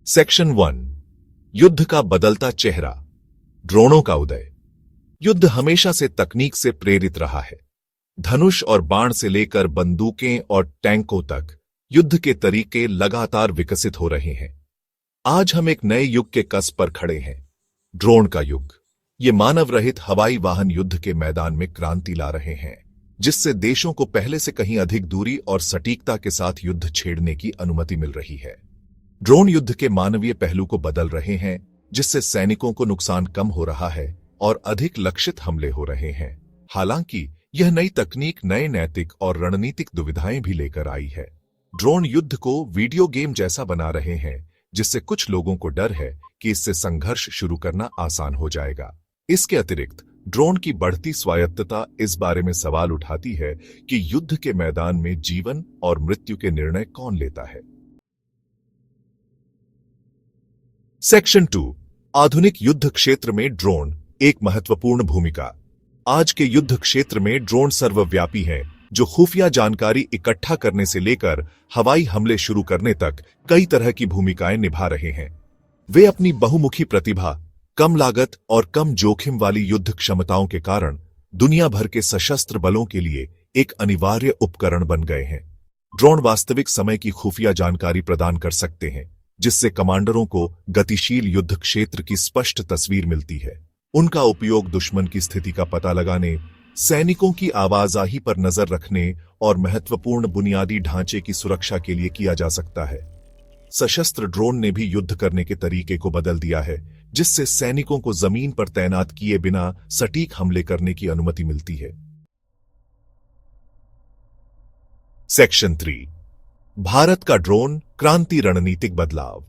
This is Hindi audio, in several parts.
सेक्शन 1। युद्ध का बदलता चेहरा, ड्रोनों का उदय। युद्ध हमेशा से तकनीक से प्रेरित रहा है। धनुष और बाण से लेकर बंदूकें और टैंकों तक युद्ध के तरीके लगातार विकसित हो रहे हैं। आज हम एक नए युग के कस्ब पर खड़े हैं, ड्रोन का युग। ये मानव रहित हवाई वाहन युद्ध के मैदान में क्रांति ला रहे हैं, जिससे देशों को पहले से कहीं अधिक दूरी और सटीकता के साथ युद्ध छेड़ने की अनुमति मिल रही है। ड्रोन युद्ध के मानवीय पहलू को बदल रहे हैं, जिससे सैनिकों को नुकसान कम हो रहा है और अधिक लक्षित हमले हो रहे हैं। हालांकि यह नई तकनीक नए नैतिक और रणनीतिक दुविधाएं भी लेकर आई है। ड्रोन युद्ध को वीडियो गेम जैसा बना रहे हैं, जिससे कुछ लोगों को डर है कि इससे संघर्ष शुरू करना आसान हो जाएगा। इसके अतिरिक्त ड्रोन की बढ़ती स्वायत्तता इस बारे में सवाल उठाती है कि युद्ध के मैदान में जीवन और मृत्यु के निर्णय कौन लेता है। सेक्शन 2। आधुनिक युद्ध क्षेत्र में ड्रोन एक महत्वपूर्ण भूमिका। आज के युद्ध क्षेत्र में ड्रोन सर्वव्यापी हैं, जो खुफिया जानकारी इकट्ठा करने से लेकर हवाई हमले शुरू करने तक कई तरह की भूमिकाएं निभा रहे हैं। वे अपनी बहुमुखी प्रतिभा, कम लागत और कम जोखिम वाली युद्ध क्षमताओं के कारण दुनिया भर के सशस्त्र बलों के लिए एक अनिवार्य उपकरण बन गए हैं। ड्रोन वास्तविक समय की खुफिया जानकारी प्रदान कर सकते हैं, जिससे कमांडरों को गतिशील युद्ध क्षेत्र की स्पष्ट तस्वीर मिलती है। उनका उपयोग दुश्मन की स्थिति का पता लगाने, सैनिकों की आवाजाही पर नजर रखने और महत्वपूर्ण बुनियादी ढांचे की सुरक्षा के लिए किया जा सकता है। सशस्त्र ड्रोन ने भी युद्ध करने के तरीके को बदल दिया है, जिससे सैनिकों को जमीन पर तैनात किए बिना सटीक हमले करने की अनुमति मिलती है। सेक्शन 3। भारत का ड्रोन क्रांति रणनीतिक बदलाव।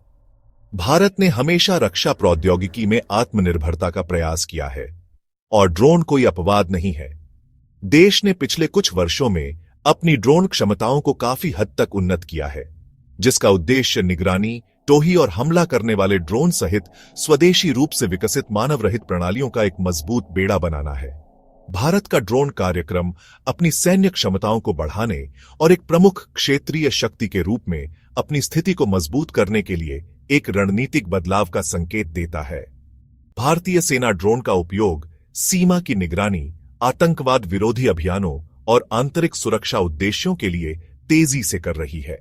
भारत ने हमेशा रक्षा प्रौद्योगिकी में आत्मनिर्भरता का प्रयास किया है और ड्रोन कोई अपवाद नहीं है। देश ने पिछले कुछ वर्षों में अपनी ड्रोन क्षमताओं को काफी हद तक उन्नत किया है, जिसका उद्देश्य निगरानी, टोही और हमला करने वाले ड्रोन सहित स्वदेशी रूप से विकसित मानव रहित प्रणालियों का एक मजबूत बेड़ा बनाना है। भारत का ड्रोन कार्यक्रम अपनी सैन्य क्षमताओं को बढ़ाने और एक प्रमुख क्षेत्रीय शक्ति के रूप में अपनी स्थिति को मजबूत करने के लिए एक रणनीतिक बदलाव का संकेत देता है। भारतीय सेना ड्रोन का उपयोग सीमा की निगरानी, आतंकवाद विरोधी अभियानों और आंतरिक सुरक्षा उद्देश्यों के लिए तेजी से कर रही है।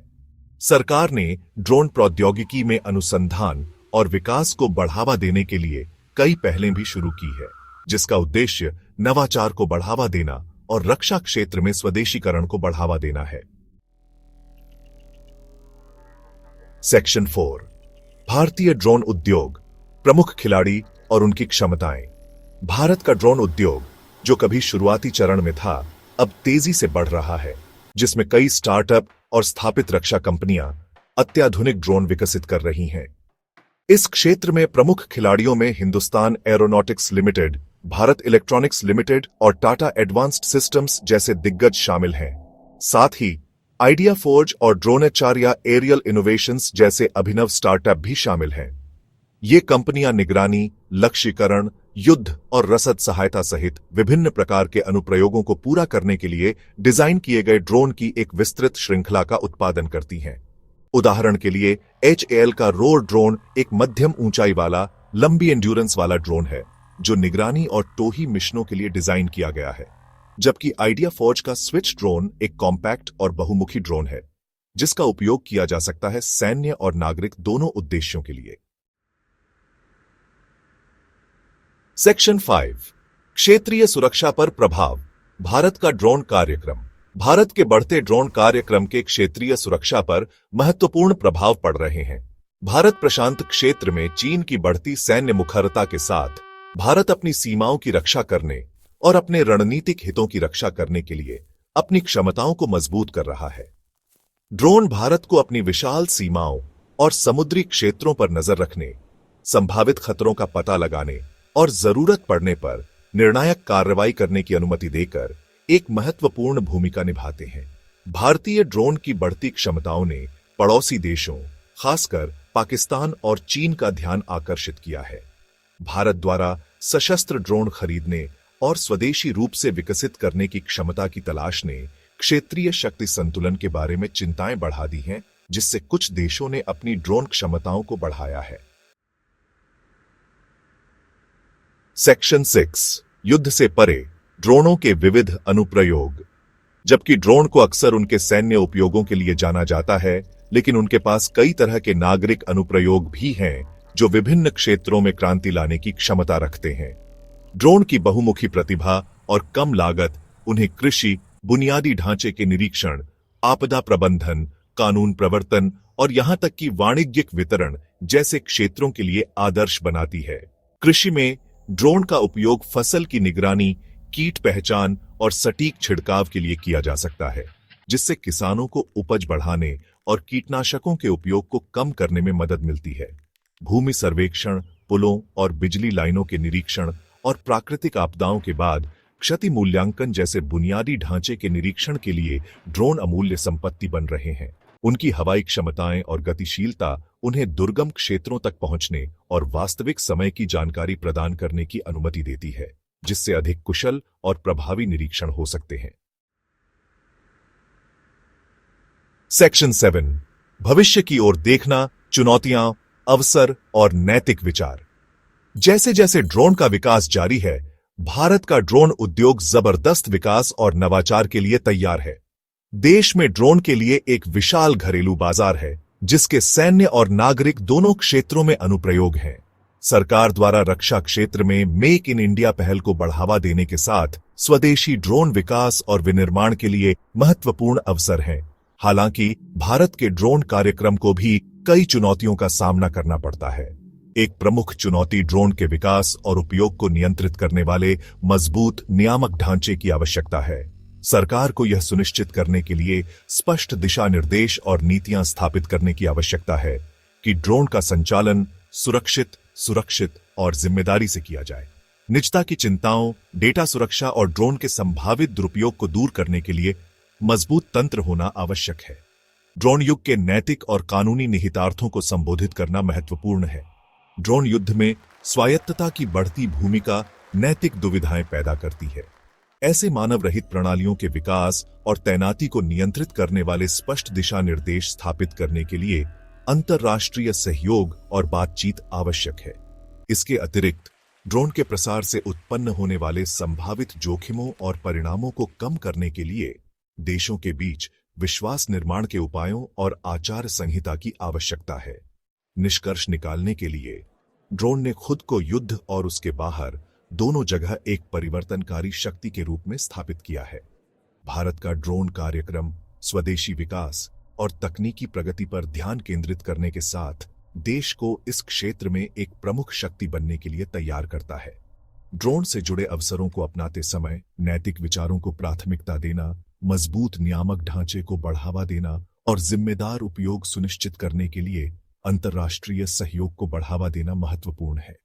सरकार ने ड्रोन प्रौद्योगिकी में अनुसंधान और विकास को बढ़ावा देने के लिए कई पहलें भी शुरू की है, जिसका उद्देश्य नवाचार को बढ़ावा देना और रक्षा क्षेत्र में स्वदेशीकरण को बढ़ावा देना है। सेक्शन 4। भारतीय ड्रोन उद्योग, प्रमुख खिलाड़ी और उनकी क्षमताएं। भारत का ड्रोन उद्योग, जो कभी शुरुआती चरण में था, अब तेजी से बढ़ रहा है, जिसमें कई स्टार्टअप और स्थापित रक्षा कंपनियां अत्याधुनिक ड्रोन विकसित कर रही हैं। इस क्षेत्र में प्रमुख खिलाड़ियों में Hindustan aeronautics limited, Bharat electronics limited और टाटा एडवांस्ड सिस्टम्स जैसे दिग्गज शामिल हैं। साथ ही आइडिया फोर्ज और ड्रोनाचार्य एरियल इनोवेशंस जैसे अभिनव स्टार्टअप भी शामिल हैं। ये कंपनियां निगरानी, लक्ष्यीकरण, युद्ध और रसद सहायता सहित विभिन्न प्रकार के अनुप्रयोगों को पूरा करने के लिए डिजाइन किए गए ड्रोन की एक विस्तृत श्रृंखला का उत्पादन करती हैं। उदाहरण के लिए HAL का रोर ड्रोन एक मध्यम ऊंचाई वाला, लंबी एंड्योरेंस वाला ड्रोन है, जो निगरानी और टोही मिशनों के लिए डिजाइन किया गया है, जबकि आइडिया फोर्ज का स्विच ड्रोन एक कॉम्पैक्ट और बहुमुखी ड्रोन है, जिसका उपयोग किया जा सकता है सैन्य और नागरिक दोनों उद्देश्यों के लिए। सेक्शन 5। क्षेत्रीय सुरक्षा पर प्रभाव। भारत का ड्रोन कार्यक्रम। भारत के बढ़ते ड्रोन कार्यक्रम के क्षेत्रीय सुरक्षा पर महत्वपूर्ण प्रभाव पड़ रहे हैं। भारत प्रशांत क्षेत्र में चीन की बढ़ती सैन्य मुखरता के साथ भारत अपनी सीमाओं की रक्षा करने और अपने रणनीतिक हितों की रक्षा करने के लिए अपनी क्षमताओं को मजबूत कर रहा है। ड्रोन भारत को अपनी विशाल सीमाओं और समुद्री क्षेत्रों पर नजर रखने, संभावित खतरों का पता लगाने और जरूरत पड़ने पर निर्णायक कार्रवाई करने की अनुमति देकर एक महत्वपूर्ण भूमिका निभाते हैं। भारतीय ड्रोन की बढ़ती क्षमताओं ने पड़ोसी देशों, खासकर पाकिस्तान और चीन का ध्यान आकर्षित किया है। भारत द्वारा सशस्त्र ड्रोन खरीदने और स्वदेशी रूप से विकसित करने की क्षमता की तलाश ने क्षेत्रीय शक्ति संतुलन के बारे में चिंताएं बढ़ा दी हैं, जिससे कुछ देशों ने अपनी ड्रोन क्षमताओं को बढ़ाया है। सेक्शन 6 युद्ध से परे ड्रोनों के विविध अनुप्रयोग। जबकि ड्रोन को अक्सर उनके सैन्य उपयोगों के लिए जाना जाता है, लेकिन उनके पास कई तरह के नागरिक अनुप्रयोग भी हैं जो विभिन्न क्षेत्रों में क्रांति लाने की क्षमता रखते हैं। ड्रोन की बहुमुखी प्रतिभा और कम लागत उन्हें कृषि, बुनियादी ढांचे के निरीक्षण, आपदा प्रबंधन, कानून प्रवर्तन और यहां तक कि वाणिज्यिक वितरण जैसे क्षेत्रों के लिए आदर्श बनाती है। कृषि में ड्रोन का उपयोग फसल की निगरानी, कीट पहचान और सटीक छिड़काव के लिए किया जा सकता है, जिससे किसानों को उपज बढ़ाने और कीटनाशकों के उपयोग को कम करने में मदद मिलती है। भूमि सर्वेक्षण, पुलों और बिजली लाइनों के निरीक्षण और प्राकृतिक आपदाओं के बाद क्षति मूल्यांकन जैसे बुनियादी ढांचे के निरीक्षण के लिए ड्रोन अमूल्य संपत्ति बन रहे हैं। उनकी हवाई क्षमताएं और गतिशीलता उन्हें दुर्गम क्षेत्रों तक पहुंचने और वास्तविक समय की जानकारी प्रदान करने की अनुमति देती है, जिससे अधिक कुशल और प्रभावी निरीक्षण हो सकते हैं। सेक्शन 7 भविष्य की ओर देखना, चुनौतियां, अवसर और नैतिक विचार। जैसे जैसे ड्रोन का विकास जारी है, भारत का ड्रोन उद्योग जबरदस्त विकास और नवाचार के लिए तैयार है। देश में ड्रोन के लिए एक विशाल घरेलू बाजार है, जिसके सैन्य और नागरिक दोनों क्षेत्रों में अनुप्रयोग हैं। सरकार द्वारा रक्षा क्षेत्र में मेक इन इंडिया पहल को बढ़ावा देने के साथ स्वदेशी ड्रोन विकास और विनिर्माण के लिए महत्वपूर्ण अवसर हैं। हालांकि भारत के ड्रोन कार्यक्रम को भी कई चुनौतियों का सामना करना पड़ता है। एक प्रमुख चुनौती ड्रोन के विकास और उपयोग को नियंत्रित करने वाले मजबूत नियामक ढांचे की आवश्यकता है। सरकार को यह सुनिश्चित करने के लिए स्पष्ट दिशा निर्देश और नीतियां स्थापित करने की आवश्यकता है कि ड्रोन का संचालन सुरक्षित और जिम्मेदारी से किया जाए। निजता की चिंताओं, डेटा सुरक्षा और ड्रोन के संभावित दुरुपयोग को दूर करने के लिए मजबूत तंत्र होना आवश्यक है। ड्रोन युग के नैतिक और कानूनी निहितार्थों को संबोधित करना महत्वपूर्ण है। ड्रोन युद्ध में स्वायत्तता की बढ़ती भूमिका नैतिक दुविधाएं पैदा करती है। ऐसे मानव रहित प्रणालियों के विकास और तैनाती को नियंत्रित करने वाले स्पष्ट दिशा निर्देश स्थापित करने के लिए अंतर्राष्ट्रीय सहयोग और बातचीत आवश्यक है। इसके अतिरिक्त ड्रोन के प्रसार से उत्पन्न होने वाले संभावित जोखिमों और परिणामों को कम करने के लिए देशों के बीच विश्वास निर्माण के उपायों और आचार संहिता की आवश्यकता है। निष्कर्ष निकालने के लिए ड्रोन ने खुद को युद्ध और उसके बाहर दोनों जगह एक परिवर्तनकारी शक्ति के रूप में स्थापित किया है। भारत का ड्रोन कार्यक्रम स्वदेशी विकास और तकनीकी प्रगति पर ध्यान केंद्रित करने के साथ देश को इस क्षेत्र में एक प्रमुख शक्ति बनने के लिए तैयार करता है। ड्रोन से जुड़े अवसरों को अपनाते समय नैतिक विचारों को प्राथमिकता देना, मजबूत नियामक ढांचे को बढ़ावा देना और जिम्मेदार उपयोग सुनिश्चित करने के लिए अंतर्राष्ट्रीय सहयोग को बढ़ावा देना महत्वपूर्ण है।